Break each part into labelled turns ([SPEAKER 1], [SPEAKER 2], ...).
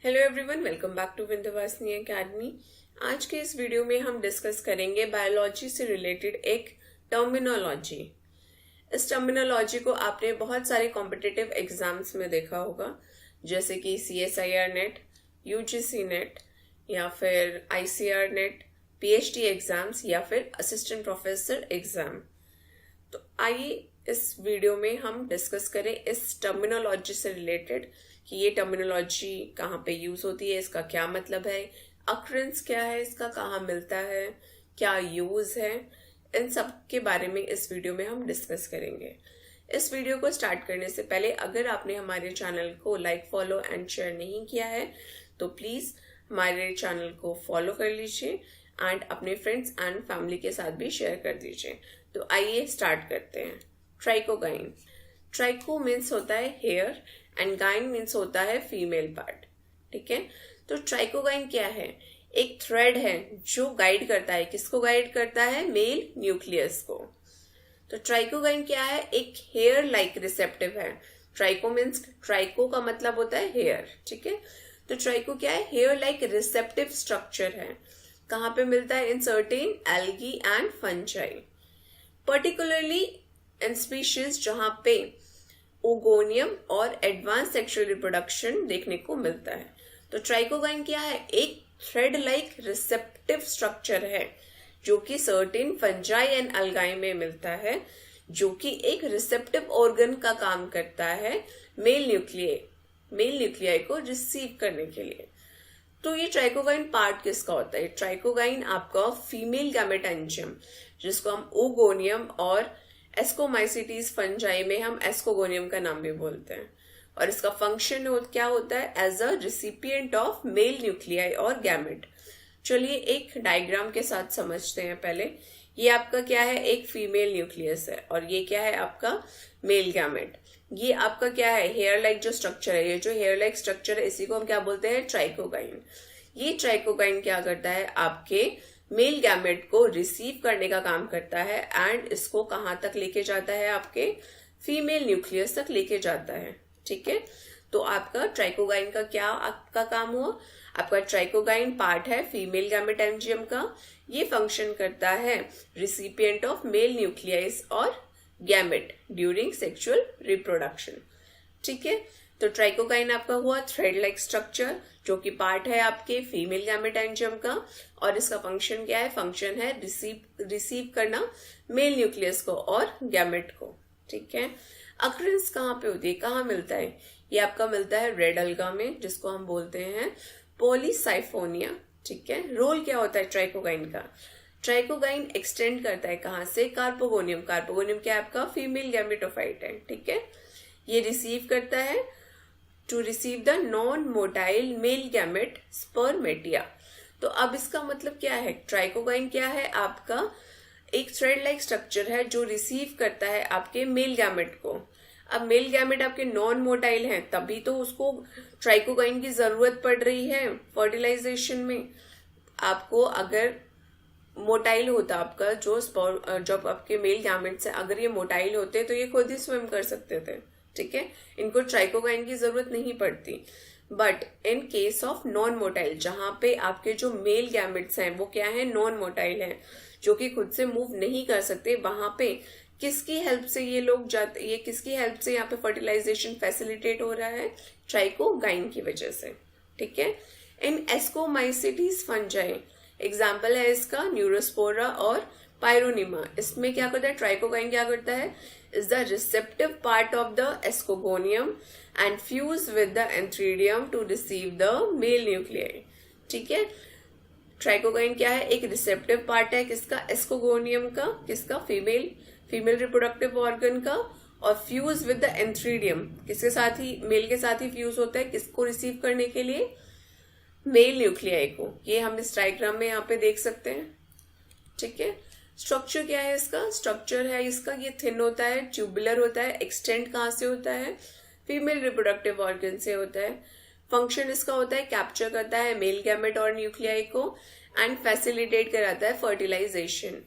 [SPEAKER 1] Hello everyone, welcome back to Vindhyavasini Academy. आज के इस वीडियो में हम डिस्कस करेंगे बायोलॉजी से रिलेटेड एक टर्मिनोलॉजी। इस टर्मिनोलॉजी को आपने बहुत सारे कॉम्पिटिटिव एग्जाम्स में देखा होगा, जैसे कि CSIR नेट, UGC नेट या फिर ICR नेट, PhD एग्जाम्स या फिर असिस्टेंट प्रोफेसर एग्जाम। तो आइए इस वीडियो में हम डिस्कस करें इस टर्मिनोलॉजी से रिलेटेड कि ये टर्मिनोलॉजी कहाँ पे यूज होती है, इसका क्या मतलब है, अक्रेंस क्या है, इसका कहाँ मिलता है, क्या यूज है, इन सब के बारे में इस वीडियो में हम डिस्कस करेंगे। इस वीडियो को स्टार्ट करने से पहले अगर आपने हमारे चैनल को लाइक, फॉलो एंड शेयर नहीं किया है तो प्लीज हमारे चैनल को फॉलो कर लीजिए एंड अपने फ्रेंड्स एंड फैमिली के साथ भी शेयर कर दीजिए। तो आइए स्टार्ट करते हैं। ट्राइकोगाइन। ट्राइको मीन्स होता है हेयर एंड गाइन मीन्स होता है फीमेल पार्ट। ठीक है, तो ट्राइकोगाइन क्या है? एक थ्रेड है जो गाइड करता है, किसको गाइड करता है? मेल न्यूक्लियस को। तो ट्राइकोगाइन क्या है? एक हेयर लाइक रिसेप्टिव है। ट्राइको मीन्स, ट्राइको का मतलब होता है हेयर। ठीक है, तो ट्राइको क्या है? हेयर लाइक रिसेप्टिव स्ट्रक्चर है। कहाँ पे मिलता है? In certain algae and fungi, particularly in species जहां पे ओगोनियम और एडवांस सेक्सुअल रिप्रोडक्शन देखने को मिलता है। तो ट्राइकोगाइन क्या है? एक थ्रेड लाइक रिसेप्टिव स्ट्रक्चर है जो कि सर्टेन फंजाई एंड अल्गाई में मिलता है, जो कि एक रिसेप्टिव ऑर्गन का काम करता है मेल न्यूक्लियाई को रिसीव करने के लिए। तो ये ट्राइकोगाइन पार्ट किसका होता है? ट्राइकोगाइन आपका फीमेल गैमेटोजेनियम, जिसको हम ओगोनियम और एस्कोमाइसिटीज फंजाई में हम एस्कोगोनियम का नाम भी बोलते हैं। और इसका फंक्शन क्या होता है? As a recipient of male nuclei और गैमेट। चलिए एक डायग्राम के साथ समझते हैं पहले। ये आपका क्या है? एक फीमेल न्यूक्लियस है और ये क्या है? आपका मेल गैमेट। ये आपका क्या है? हेयर लाइक जो स्ट्रक्चर है, ये जो हेयर लाइक स्ट्रक्चर है इसी को हम क्या बोलते हैं? ट्राइकोगाइन। ये ट्राइकोगाइन क्या करता है? आपके मेल गैमेट को रिसीव करने का काम करता है एंड इसको कहाँ तक लेके जाता है? आपके फीमेल न्यूक्लियस तक लेके जाता है। ठीक है, तो आपका ट्राइकोगाइन का क्या आपका काम हुआ? आपका ट्राइकोगाइन पार्ट है फीमेल गैमेटोजेनियम का। ये फंक्शन करता है रिसिपिएंट ऑफ मेल न्यूक्लियस और गैमेट ड्यूरिंग सेक्सुअल रिप्रोडक्शन। ठीक है, तो ट्राइकोगाइन आपका हुआ थ्रेड लाइक स्ट्रक्चर जो कि पार्ट है आपके फीमेल गैमेटोजेनियम का, और इसका फंक्शन क्या है? फंक्शन है रिसीव करना मेल न्यूक्लियस को और गैमेट को। ठीक है, अक्रेंस कहाँ पे होती है, कहाँ मिलता है? ये आपका मिलता है रेड अल्गा में, जिसको हम बोलते हैं पॉलीसाइफोनिया। ठीक है, रोल क्या होता है ट्राइकोगाइन का? ट्राइकोगाइन एक्सटेंड करता है कहाँ से? कार्पोगोनियम। कार्पोगोनियम क्या है? आपका फीमेल गैमेटोफाइट है। ठीक है, ये रिसीव करता है to receive the non motile male gamete spermatia. तो अब इसका मतलब क्या है? ट्राइकोगाइन क्या है? आपका एक थ्रेड लाइक स्ट्रक्चर है जो रिसीव करता है आपके मेल गैमेट को। अब मेल गैमेट आपके नॉन मोटाइल हैं, तभी तो उसको ट्राइकोगाइन की जरूरत पड़ रही है फर्टिलाइजेशन में। आपको अगर मोटाइल होता आपका जब आपके मेल गैमेट्स है, अगर ये मोटाइल होते तो ये खुद ही स्विम कर सकते थे। ठीक है, इनको ट्राइकोगाइन की जरूरत नहीं पड़ती। But in case of non motile, जहां पे आपके जो मेल गैमेट्स हैं वो क्या है? नॉन मोटाइल हैं, जो कि खुद से मूव नहीं कर सकते, वहां पे किसकी हेल्प से ये लोग जाते, ये किसकी हेल्प से यहाँ पे फर्टिलाइजेशन फैसिलिटेट हो रहा है? ट्राइकोगाइन की वजह से। ठीक है, इन एस्कोमाइसिटीज फंजाई एग्जाम्पल है इसका न्यूरोस्पोरा और पायरोनिमा। इसमें क्या करता है? ट्राइकोगाइन क्या करता है? Is the receptive part of the ascogonium and fuse with the antheridium to receive the male nuclei. ठीक है, ट्राइकोगाइन क्या है? एक रिसेप्टिव पार्ट है किसका? एस्कोगोनियम का। किसका? फीमेल रिप्रोडक्टिव ऑर्गन का। और फ्यूज विद द एंथ्रीडियम, किसके साथ ही? मेल के साथ ही फ्यूज होता है, किसको रिसीव करने के लिए? मेल न्यूक्लियाई को। ये हम इस डायग्राम में यहाँ पे देख सकते हैं। ठीक है, स्ट्रक्चर क्या है इसका? स्ट्रक्चर है इसका, ये थिन होता है, ट्यूबुलर होता है। एक्सटेंड कहाँ से होता है? फीमेल रिप्रोडक्टिव ऑर्गन से होता है। फंक्शन इसका होता है कैप्चर करता है मेल गैमेट और न्यूक्लियाई को एंड फैसिलिटेट कराता है फर्टिलाइजेशन।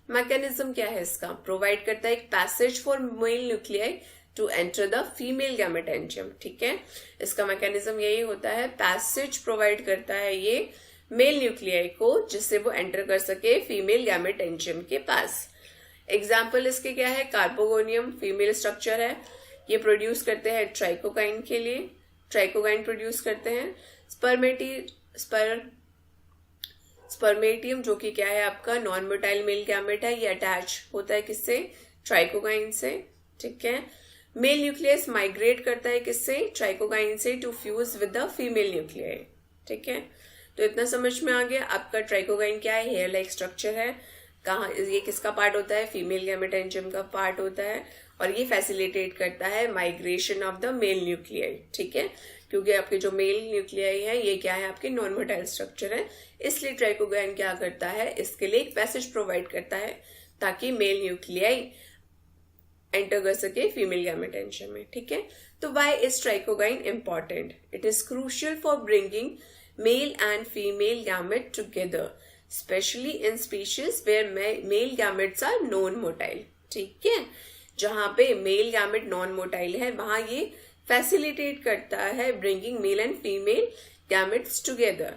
[SPEAKER 1] मैकेनिज्म क्या है इसका? प्रोवाइड करता है एक passage for male nuclei to enter the female gametangium. ठीक है, इसका मैकेनिज्म यही होता है, पैसेज प्रोवाइड करता है ये मेल न्यूक्लियाई को जिससे वो एंटर कर सके फीमेल गैमेटेंजियम के पास। एग्जाम्पल इसके क्या है, कार्बोगोनियम फीमेल स्ट्रक्चर है, ये प्रोड्यूस करते हैं ट्राइकोकाइन के लिए, ट्राइकोकाइन प्रोड्यूस करते हैं। स्पर्मेटियम जो कि क्या है आपका नॉन मोटाइल मेल गैमेट है, ये अटैच होता है किससे, ट्राइकोकाइन से। ठीक है, मेल न्यूक्लियस माइग्रेट करता है किससे, ट्राइकोकाइन से, to fuse with the female nuclei. ठीक है, तो इतना समझ में आ गया आपका ट्राइकोकाइन क्या है, हेयर लाइक स्ट्रक्चर है, कहाँ ये किसका पार्ट होता है, फीमेल गैमेटेंजियम का पार्ट होता है, और ये फैसिलिटेट करता है migration of the male nuclei. ठीक है, क्योंकि आपके जो मेल न्यूक्लियाई है ये क्या है आपके नॉन मोटाइल स्ट्रक्चर है, इसलिए ट्राइकोकाइन क्या करता है, इसके लिए एक पैसेज प्रोवाइड करता है ताकि मेल न्यूक्लियाई एंटर कर सके फीमेल गैमेटेंजियम में। ठीक है, तो why is trichogyne important, it is crucial for bringing male and female gamete together, especially in species where male gametes are non-motile। ठीक है, जहां पे मेल गैमेट नॉन मोटाइल है वहां ये फैसिलिटेट करता है bringing male and female gametes together.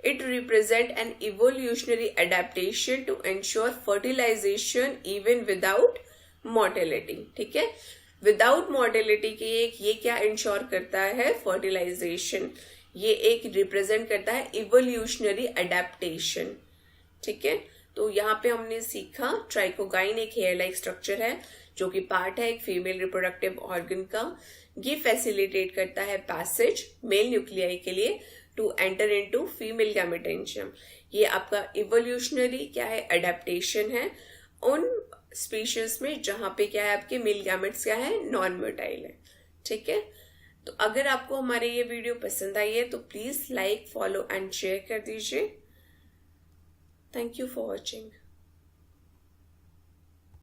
[SPEAKER 1] It represent an evolutionary adaptation to ensure fertilization even without mortality. ठीक है, विदाउट मोर्टेलिटी के ये क्या इंश्योर करता है, फर्टिलाइजेशन, ये एक रिप्रेजेंट करता है इवोल्यूशनरी एडेप्टेशन। ठीक है, तो यहाँ पे हमने सीखा ट्राइकोकाइन एक हेयर लाइक स्ट्रक्चर है जो कि पार्ट है एक फीमेल रिप्रोडक्टिव ऑर्गन का, ये फैसिलिटेट करता है पैसेज मेल न्यूक्लियाई के लिए टू एंटर इनटू फीमेल गैमेटेंजियम। ये आपका इवोल्यूशनरी क्या है, एडेप्टेशन है उन स्पीशीज में जहां पे क्या है आपके मेल गैमेट्स क्या है, नॉन मोटाइल है। ठीक है, तो अगर आपको हमारे ये वीडियो पसंद आई है तो please like, follow and share कर दीजिए। Thank you for watching.